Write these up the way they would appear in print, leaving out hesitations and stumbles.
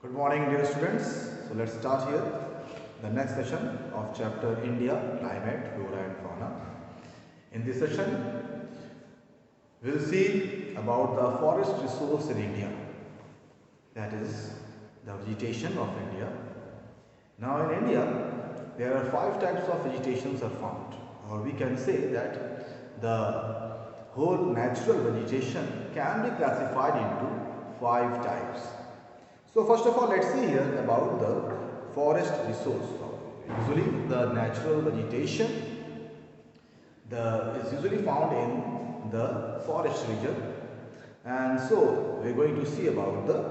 Good morning, dear students. So let's start here the next session of chapter India, Climate, Flora and Fauna. In this session, we'll see about the forest resource in India, that is the vegetation of India. Now in India, there are 5 types of vegetations are found, or we can say that the whole natural vegetation can be classified into 5 types. So first of all, let's see here about the forest resource. Usually the natural vegetation is usually found in the forest region, and so we're going to see about the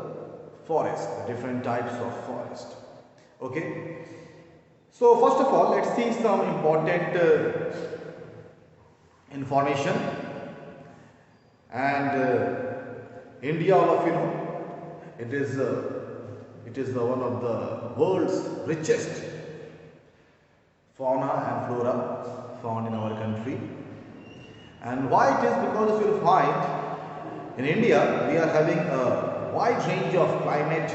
forest, the different types of forest. Okay. So first of all, let's see some important information. And India, all of you know, it is one of the world's richest fauna and flora found in our country. And why it is? Because you will find in India we are having a wide range of climate,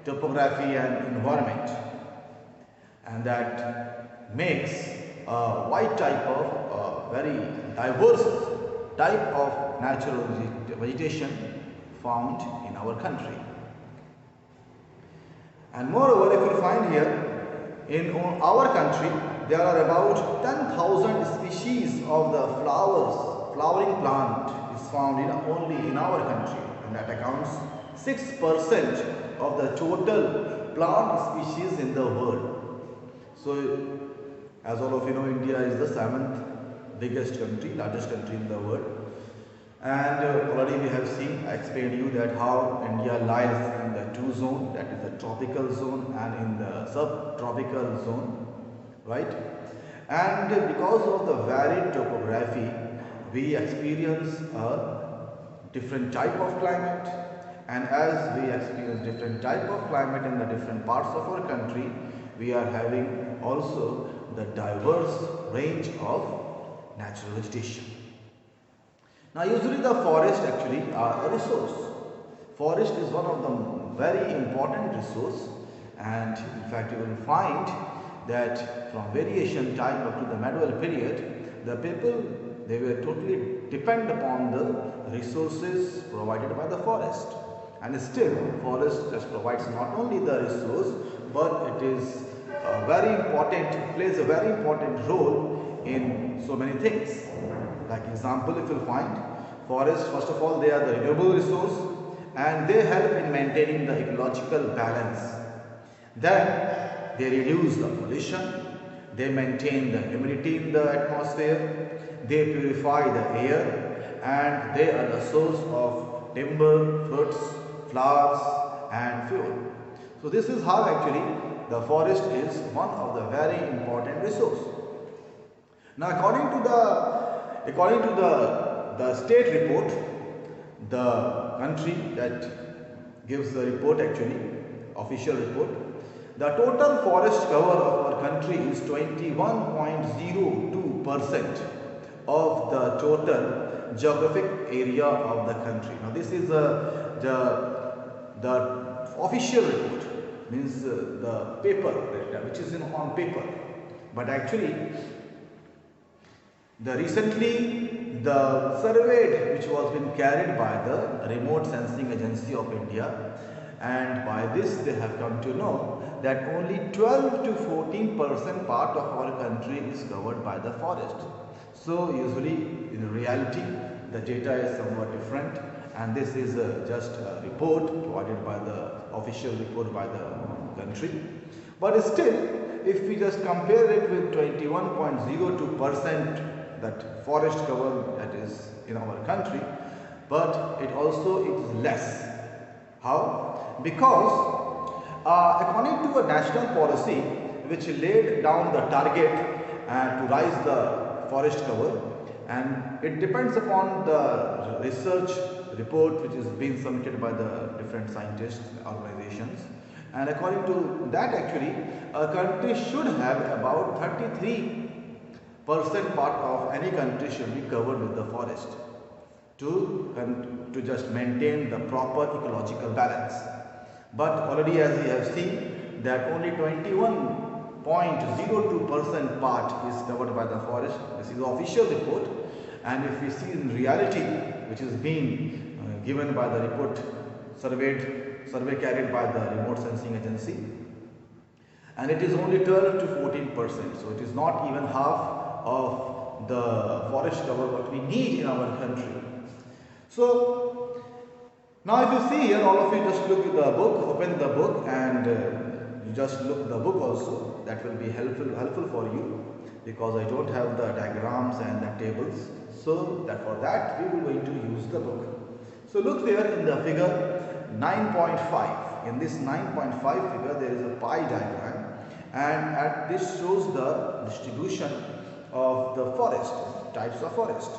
topography and environment, and that makes a wide type of very diverse type of natural vegetation found in our country. And moreover, if you find here in our country, there are about 10,000 species of the flowering plant is found only in our country, and that accounts 6% of the total plant species in the world. So, as all of you know, India is the 7th biggest country, largest country in the world. And already we have seen, I explained you that how India lies in the 2 zones, that is the tropical zone and in the subtropical zone, right? And because of the varied topography, we experience a different type of climate, and as we experience different type of climate in the different parts of our country, we are having also the diverse range of natural vegetation. Now usually the forest actually are a resource. Forest is one of the very important resource, and in fact you will find that from variation time up to the medieval period, the people, they were totally depend upon the resources provided by the forest. And still forest just provides not only the resource, but it is plays a very important role in so many things. Like example, if you find forests, first of all, they are the renewable resource and they help in maintaining the ecological balance. Then they reduce the pollution, they maintain the humidity in the atmosphere, they purify the air, and they are the source of timber, fruits, flowers and fuel. So this is how actually the forest is one of the very important resource. Now according to the state report, the country that gives the report actually, official report, the total forest cover of our country is 21.02% of the total geographic area of the country. Now this is the official report, means the paper which is on paper, but actually recently the survey which was been carried by the Remote Sensing Agency of India, and by this they have come to know that only 12 to 14% part of our country is covered by the forest. So usually in reality the data is somewhat different, and this is just a report provided by the official report by the country. But still, if we just compare it with 21.02% that forest cover that is in our country, but it is less. How? Because according to a national policy which laid down the target to rise the forest cover, and it depends upon the research report which is being submitted by the different scientists organizations, and according to that actually a country should have about 33% part of any country should be covered with the forest to just maintain the proper ecological balance. But already as we have seen that only 21.02% part is covered by the forest. This is the official report, and if we see in reality, which is being given by the report survey carried by the remote sensing agency, and it is only 12 to 14%. So it is not even half of the forest cover what we need in our country. So now if you see here, all of you just look at the book, open the book, and you just look the book also. That will be helpful for you, because I don't have the diagrams and the tables. So that for that we will going to use the book. So look there in the figure 9.5. In this 9.5 figure there is a pie diagram, and this shows the distribution of the forest, types of forest.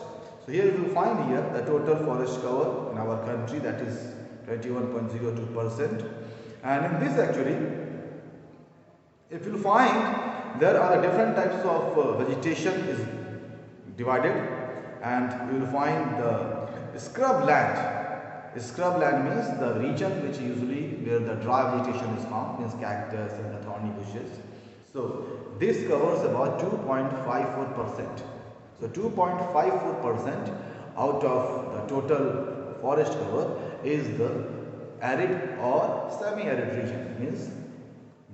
So here you will find here the total forest cover in our country, that is 21.02%. And in this actually, if you find there are the different types of vegetation is divided, and you will find the scrub land. Scrub land means the region which usually where the dry vegetation is found, means cactus and the thorny bushes. So this covers about 2.54%. So 2.54% out of the total forest cover is the arid or semi-arid region, means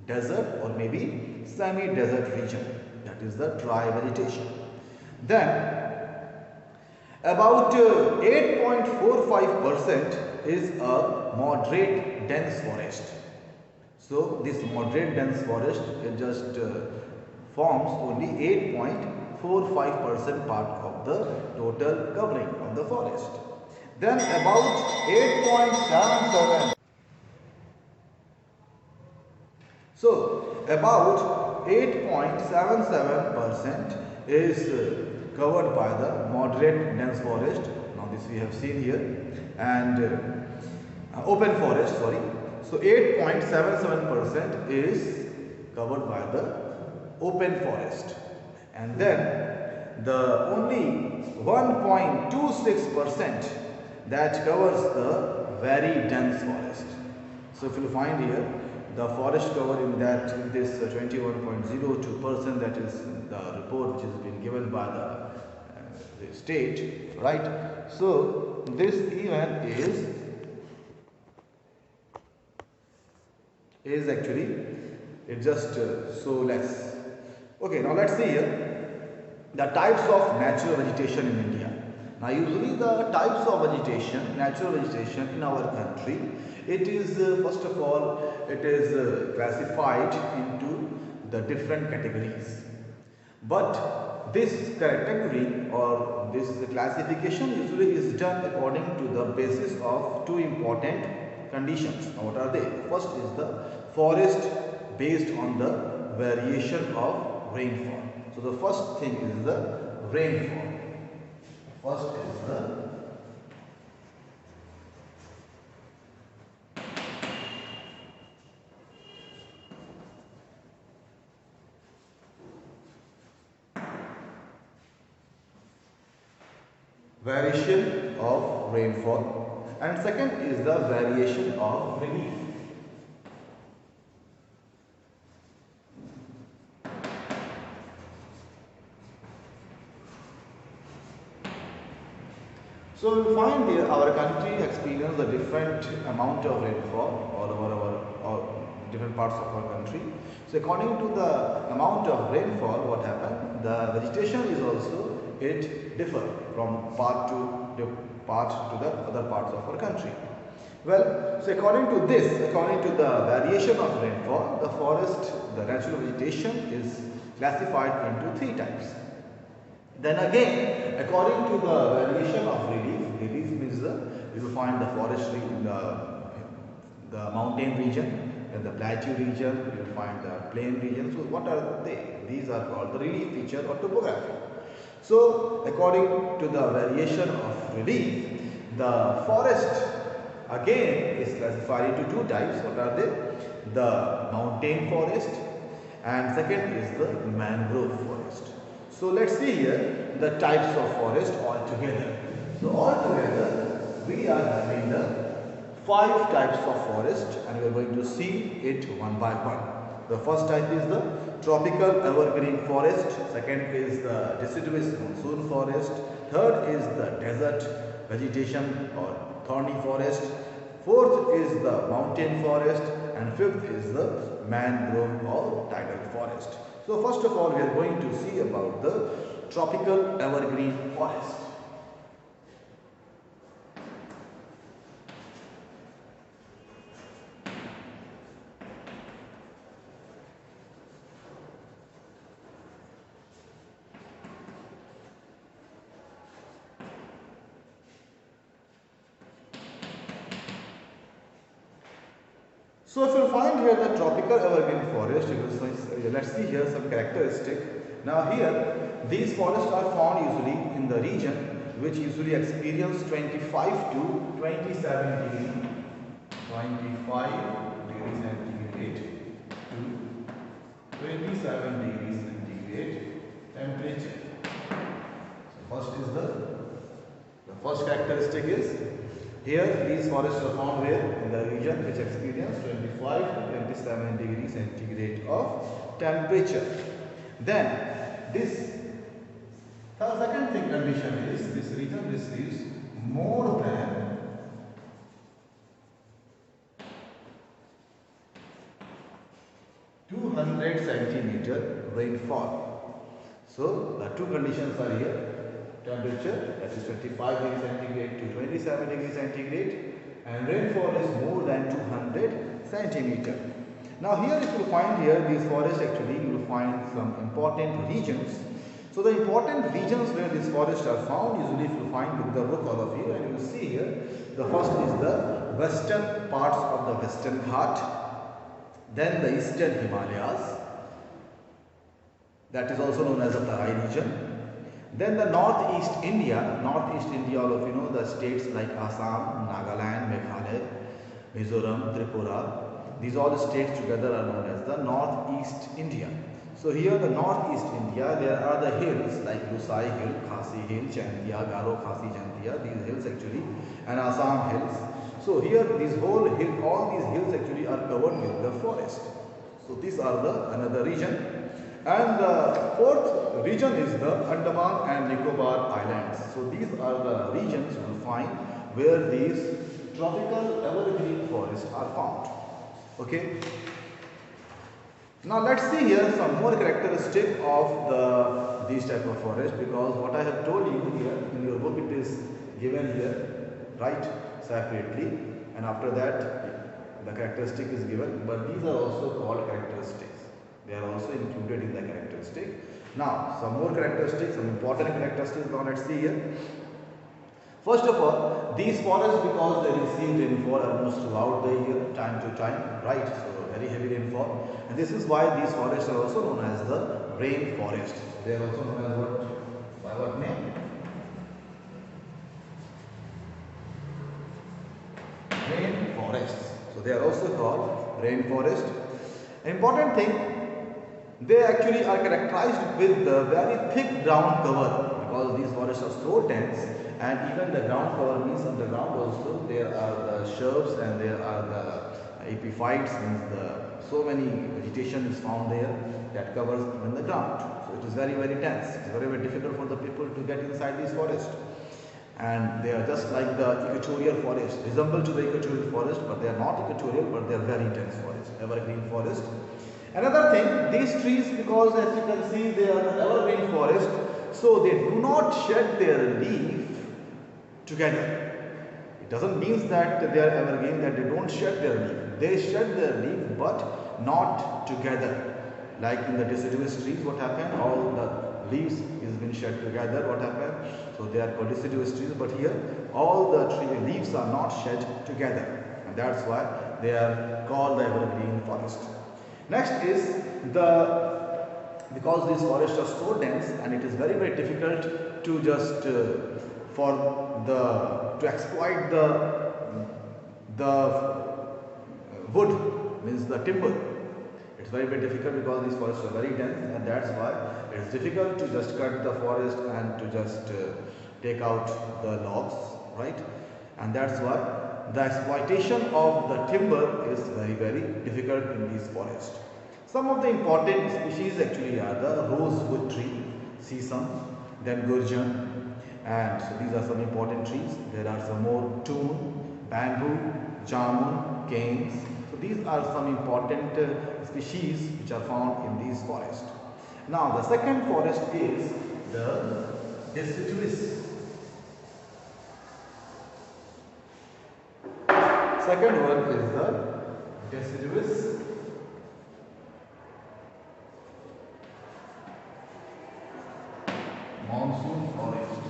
desert or maybe semi-desert region, that is the dry vegetation. Then about 8.45% is a moderate dense forest. So this moderate dense forest it just forms only 8.45% part of the total covering of the forest. Then about 8.77. So about 8.77% is covered by the moderate dense forest. Now this we have seen here, and open forest, sorry. So 8.77% is covered by the open forest, and then the only 1.26% that covers the very dense forest. So if you find here the forest cover in this 21.02%, that is the report which has been given by the state, right? So this even is actually it just so less. Okay, now let's see here the types of natural vegetation in India. Now usually the types of vegetation, natural vegetation in our country, it is first of all it is classified into the different categories. But this category or this classification usually is done according to the basis of two important conditions. Now what are they? First is the forest based on the variation of rainfall. So the first thing is the rainfall. First is the variation of rainfall, and second is the variation of relief. So we will find here our country experience a different amount of rainfall all over our different parts of our country. So according to the amount of rainfall, what happened? The vegetation is also it differ from part to the other parts of our country. Well, so according to the variation of rainfall, the forest, the natural vegetation is classified into three types. Then again, according to the variation of relief means you will find the forestry in the mountain region, in the plateau region, you will find the plain region. So what are they? These are called the relief feature or topography. So according to the variation of relief, the forest again is classified into two types. What are they? The mountain forest, and second is the mangrove forest. So let's see here the types of forest altogether. So altogether we are having the 5 types of forest, and we are going to see it one by one. The first type is the tropical evergreen forest, second is the deciduous monsoon forest, third is the desert vegetation or thorny forest, fourth is the mountain forest, and fifth is the mangrove or tidal forest. So first of all, we are going to see about the tropical evergreen forest. So if you find here the tropical evergreen forest, let's see here some characteristic. Now here, these forests are found usually in the region which usually experience 25 to 27 degree, 25 degrees centigrade to 27 degrees centigrade temperature. So first is the first characteristic is here these forests are found where in the region which experience 25 to 27 degrees centigrade of temperature. Then this the second thing condition is this region receives more than 200 centimeter rainfall. So the two conditions are here. Temperature, that is 25 degrees centigrade to 27 degrees centigrade, and rainfall is more than 200 centimeter. Now here if you find here these forests, actually you will find some important regions. So the important regions where these forests are found, usually if you find, look the book all of you, and you will see here the first is the western parts of the Western Ghat, then the eastern Himalayas, that is also known as the Tarai region. Then the northeast India, all of you know the states like Assam, Nagaland, Meghalaya, Mizoram, Tripura. These all states together are known as the northeast India. So here the northeast India, there are the hills like Lusai Hill, Khasi Hill, Chantia, Garo, Khasi, Chantia, these hills actually, and Assam hills. So here these whole hill, all these hills actually are covered with the forest. So these are the another region. And the fourth region is the Andaman and Nicobar Islands. So these are the regions you will find where these tropical evergreen forests are found. Okay. Now let's see here some more characteristic of these type of forests, because what I have told you here in your book, it is given here, right, separately, and after that the characteristic is given, but these are also called characteristics. They are also included in the characteristic. Now, some more characteristics, some important characteristics. Now, let's see here. First of all, these forests, because they receive rainfall almost throughout the year, time to time, right? So, very heavy rainfall. And this is why these forests are also known as the rainforest. They are also known as what? By what name? Rainforests. So, they are also called rainforest. Important thing, they actually are characterized with the very thick ground cover, because these forests are so dense, and even the ground cover means underground also there are the shrubs and there are the epiphytes, means so many vegetation is found there that covers even the ground. So it is very dense. It is very difficult for the people to get inside these forests, and they are just like the equatorial forest, resemble to the equatorial forest, but they are not equatorial, but they are very dense forest, evergreen forest. Another thing, these trees, because as you can see they are evergreen forest, so they do not shed their leaf together. It doesn't mean that they are evergreen, that they don't shed their leaf. They shed their leaf but not together. Like in the deciduous trees, what happened? All the leaves is been shed together. What happened? So they are called deciduous trees, but here all the tree leaves are not shed together, and that's why they are called the evergreen forest. Next is because these forests are so dense, and it is very difficult to just to exploit the wood, means the timber. It's very difficult because these forests are very dense, and that's why it's difficult to just cut the forest and to just take out the logs, right? And that's why the exploitation of the timber is very difficult in these forests. Some of the important species actually are the rosewood tree, sesame, then gurjan, and so these are some important trees. There are some more tun, bamboo, jamun, canes. So these are some important species which are found in these forests. Now the second forest is the deciduous. Second one is the deciduous monsoon forest.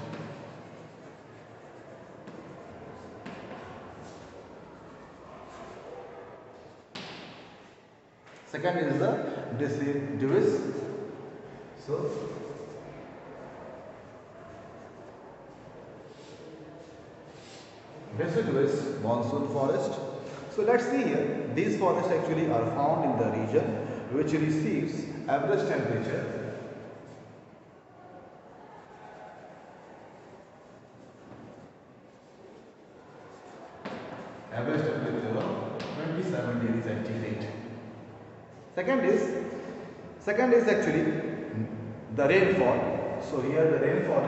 Second is the deciduous. So deciduous monsoon forest. So let's see here. These forests actually are found in the region which receives average temperature of 27 degrees centigrade. Second is actually the rainfall. So here the rainfall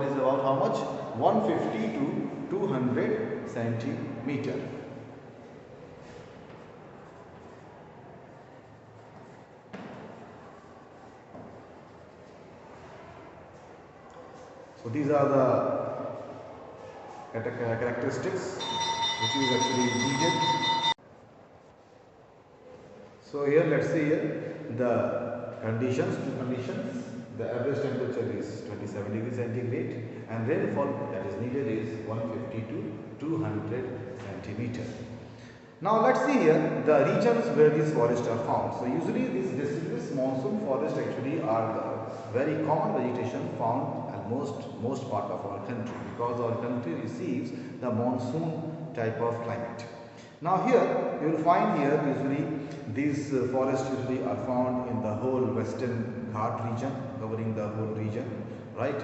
is about how much? 150 to 200 centimeter. So these are the characteristics which is actually needed. So here let's see here the conditions, two conditions. The average temperature is 27 degrees centigrade and rainfall that is needed is 150 to 200 centimeter. Now let's see here the regions where these forests are found. So usually these deciduous monsoon forests actually are the very common vegetation found at most part of our country, because our country receives the monsoon type of climate. Now here you will find here usually these forests usually are found in the whole western Ghat region, covering the whole region, right?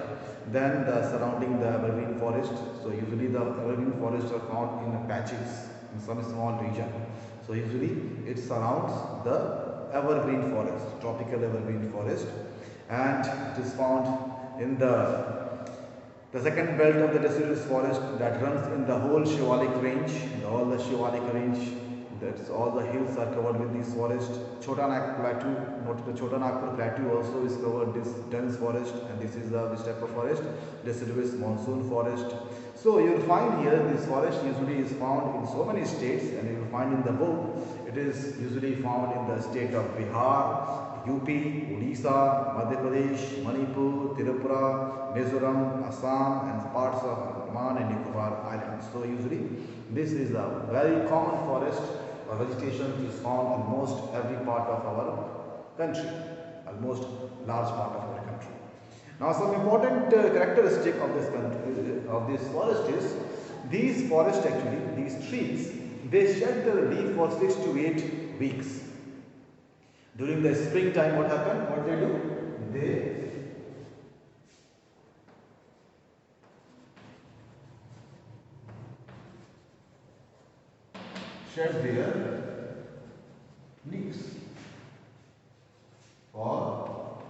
Then the surrounding the evergreen forest. So usually the evergreen forests are found in patches in some small region. So usually it surrounds the evergreen forest, tropical evergreen forest, and it is found in the second belt of the deciduous forest that runs in the whole Shivalik range, all the Shivalik range. That's all the hills are covered with this forest. Chota Nagpur plateau, note the Chota Nagpur plateau also is covered this dense forest, and this is the which type of forest? Deciduous monsoon forest. So you will find here this forest usually is found in so many states, and you will find in the book it is usually found in the state of Bihar, UP, Odisha, Madhya Pradesh, Manipur, Tripura, Mizoram, Assam, and parts of Andaman and Nicobar Islands. So usually this is a very common forest or vegetation which is found in almost every part of our country, almost large part of our country. Now some important characteristic of this country, of this forest is these forests actually, these trees, they shed their leaf for 6 to 8 weeks. During the springtime, what happened? What they do? They shed their leaves for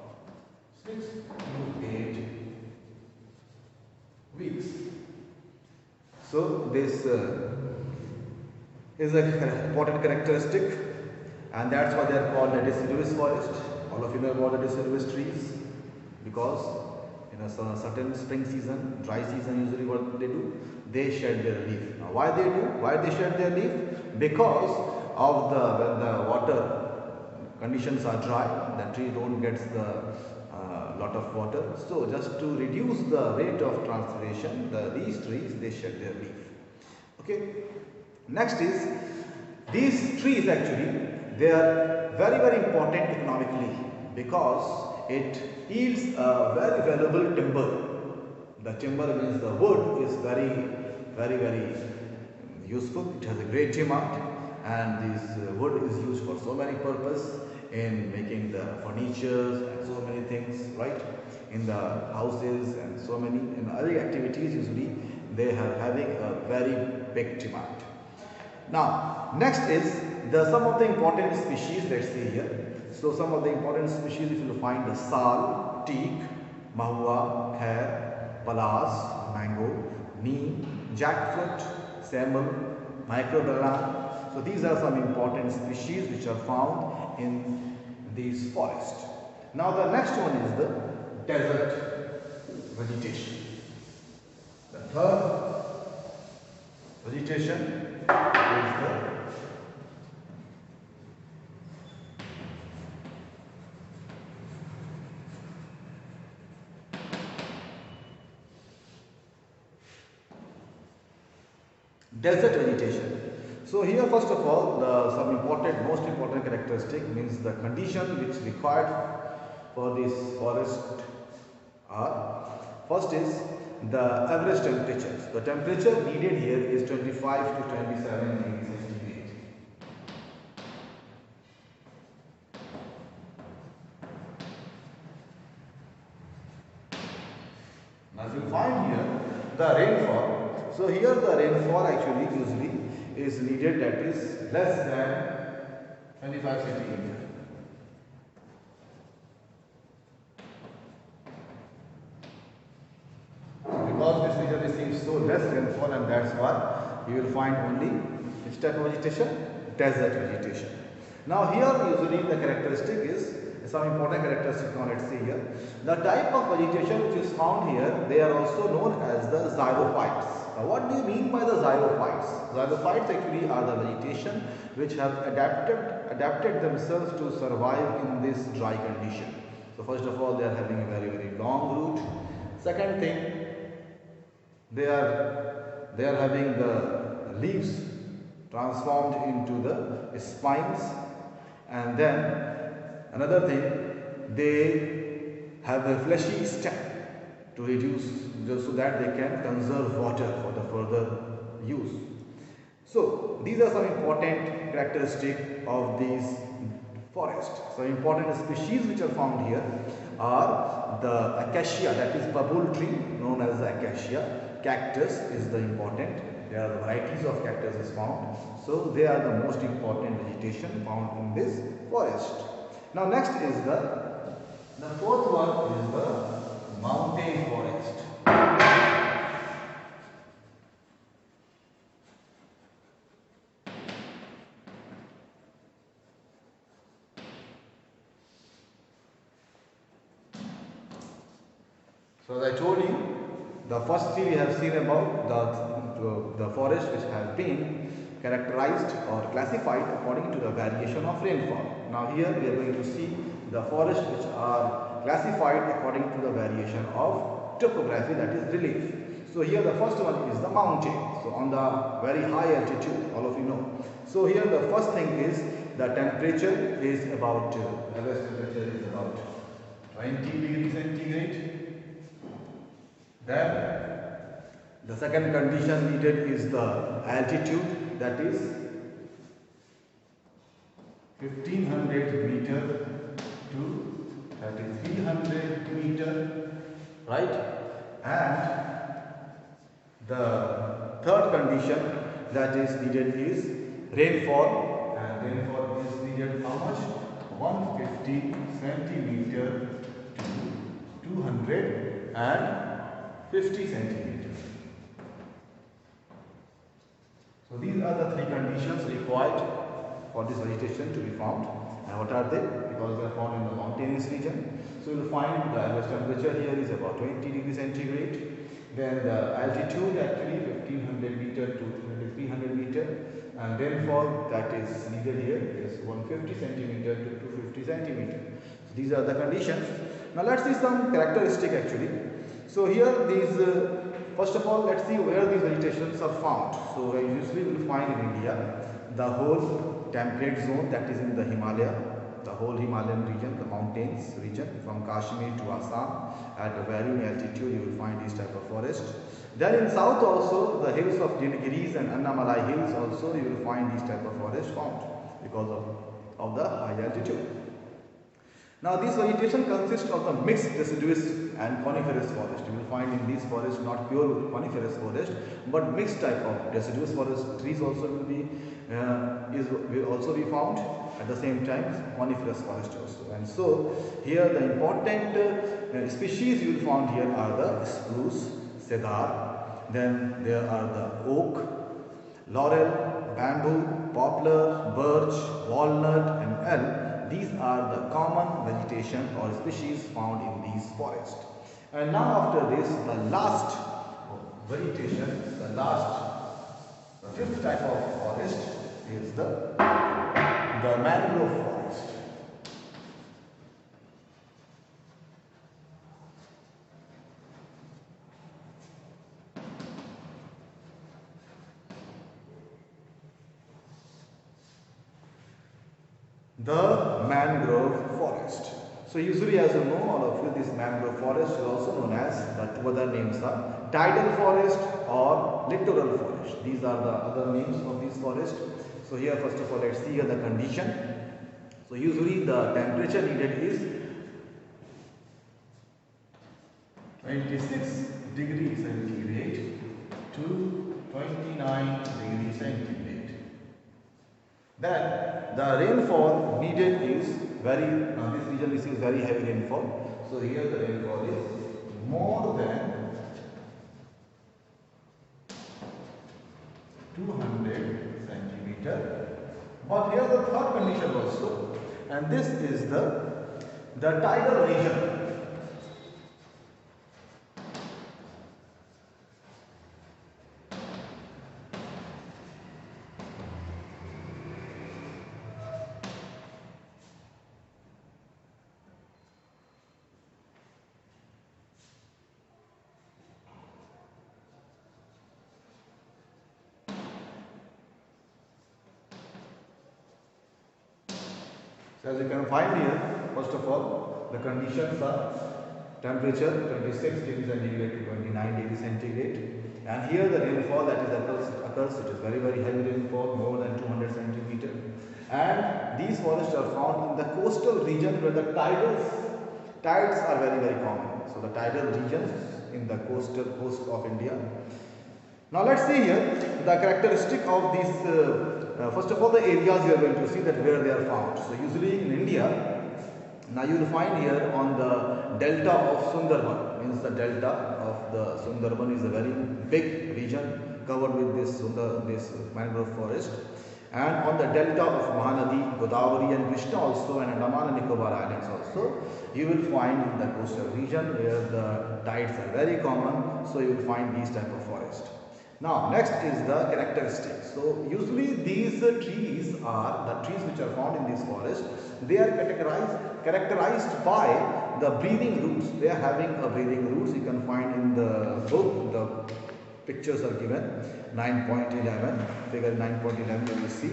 6 to 8 weeks. So this is an important characteristic, and that's why they are called a deciduous forest. All of you know about the deciduous trees, because in a certain spring season, dry season, usually what they do, they shed their leaf. Now why they do? Why they shed their leaf? Because of when the water conditions are dry, the tree don't get the lot of water. So just to reduce the rate of transpiration, these trees they shed their leaf. Okay. Next is these trees actually they are very important economically, because it yields a very valuable timber. The timber means the wood is very useful. It has a great demand, and this wood is used for so many purposes in making the furnitures and so many things, right? in the houses and so many in other activities. Usually they are having a very big demand. Now next is the some of the important species. Let's see here. So some of the important species, if you find the sal, teak, mahua, khair, palas, mango, neem, jackfruit, samel, microbanana. So these are some important species which are found in these forests. Now the next one is the desert vegetation. The third vegetation is the desert vegetation. So here first of all, most important characteristic means the condition which required for this forest are, first is the average temperature. The temperature needed here is 25 to 27 degrees centigrade. Now if you find here the rainfall, so here the rainfall actually usually is needed, that is less than 25 centimeters. Because this region receives so less rainfall, and that's why you will find only which type of vegetation? Desert vegetation. Now here usually the characteristic is some important characteristic. Now let's see here. The type of vegetation which is found here, they are also known as the xerophytes. Now what do you mean by the xerophytes? Xerophytes actually are the vegetation which have adapted themselves to survive in this dry condition. So first of all, they are having a very long root. Second thing, they are having the leaves transformed into the spines, and then another thing, they have a fleshy stem to reduce, so that they can conserve water for the further use. So these are some important characteristics of these forests. Some important species which are found here are the acacia, that is bubble tree known as the acacia. Cactus is the important. There are varieties of cactus is found. So they are the most important vegetation found in this forest. Now next is the fourth one is the mountain forest. So as I told you, the first three we have seen about the forest which have been characterized or classified according to the variation of rainfall. Now here we are going to see the forests which are classified according to the variation of topography, that is relief. So here the first one is the mountain. So on the very high altitude, all of you know. So here the first thing is the temperature is about, average temperature is about 20 degrees centigrade. Then the second condition needed is the altitude, that is 1500 meter to 3300 meter, right? And the third condition that is needed is rainfall, and rainfall is needed how much? 150 centimeter to 250 centimeters. So these are the three conditions required for this vegetation to be found. And what are they? Because they are found in the mountainous region. So you will find the average temperature here is about 20 degrees centigrade. Then the altitude actually 1500 meter to 300 meter, and rainfall that is needed here is 150 centimeter to 250 centimeter. So these are the conditions. Now let's see some characteristic actually. So here these first of all, let's see where these vegetations are found. So usually we will find in India the whole temperate zone, that is in the Himalaya, the whole Himalayan region, the mountains region from Kashmir to Assam. At a varying altitude you will find this type of forest. Then in south also the hills of Nilgiris and Annamalai hills also you will find this type of forest found because of the high altitude. Now this vegetation consists of the mixed deciduous and coniferous forest. You will find in these forests not pure coniferous forest but mixed type of deciduous forest. Trees also will also be found at the same time coniferous forest also. And so here the important species you will find here are the spruce, cedar, then there are the oak, laurel, bamboo, poplar, birch, walnut and elm. These are the common vegetation or species found in these forests. And now after this, the last vegetation, the fifth type of forest is the mangrove forest. The mangrove forest. So usually, as you know, all of you, this mangrove forest is also known as, the two other names are tidal forest or littoral forest. These are the other names of this forest. So here first of all let's see here the condition. So usually the temperature needed is 26 degrees centigrade to 29 degrees centigrade. Then the rainfall needed is this region receives very heavy rainfall. So here the rainfall is more than 200 centimeter. But here the third condition also, and this is the tidal region. So as you can find here, first of all, the conditions are temperature 26 degrees centigrade to 29 degrees centigrade, and here the rainfall that is occurs, it is very heavy rainfall, more than 200 centimeter, and these forests are found in the coastal region where the tides are very common. So the tidal regions in the coast of India. Now let's see here the characteristic of these. First of all, the areas you are going to see that where they are found. So usually in India, now you will find here on the delta of Sundarban, means the delta of the Sundarban is a very big region covered with this mangrove forest, and on the delta of Mahanadi, Godavari and Krishna also, and Andaman and Nicobar Islands also, you will find in the coastal region where the tides are very common. So you will find these type of forest. Now next is the characteristics. So usually these trees are the trees which are found in this forest. They are characterized by the breathing roots. They are having a breathing roots. You can find in the book, the pictures are given 9.11, figure 9.11 you will see.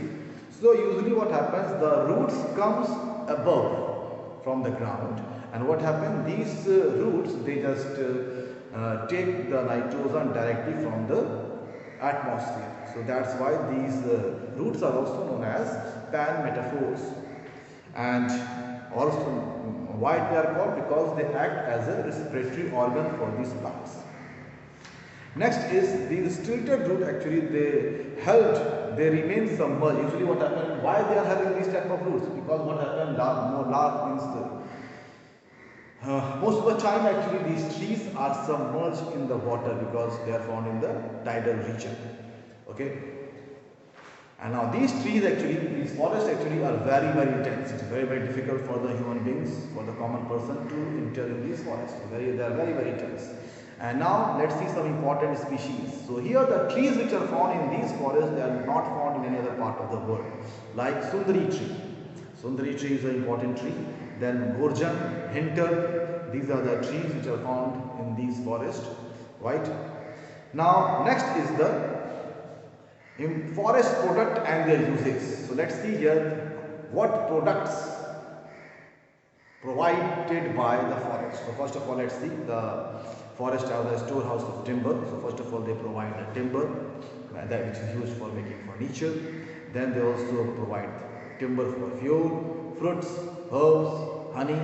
So usually what happens, the roots comes above from the ground, and what happens, these roots they just take the nitrogen directly from the atmosphere. So that's why these roots are also known as pan metaphors. And also why they are called, because they act as a respiratory organ for these plants. Next is these stilted root, actually they remain submerged. Usually what happens, why they are having these type of roots, because what happens, most of the time actually these trees are submerged in the water because they are found in the tidal region. Okay. And now these forests actually are very intense. It is very difficult for the human beings, for the common person to enter in these forests. They are very intense. And now let's see some important species. So here the trees which are found in these forests, they are not found in any other part of the world. Like Sundari tree. Sundari tree is an important tree. Then Gorjan, Hinter, these are the trees which are found in these forests, right? Now next is the forest product and their uses. So let's see here what products provided by the forest. So first of all, let's see the forest as a storehouse of timber. So first of all, they provide the timber that which is used for making furniture. Then they also provide timber for fuel, fruits, herbs, honey,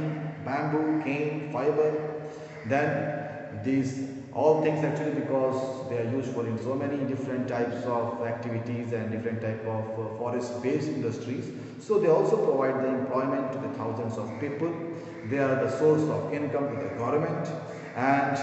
bamboo, cane, fiber. Then these all things actually, because they are useful in so many different types of activities and different type of forest based industries. So they also provide the employment to the thousands of people. They are the source of income to the government, and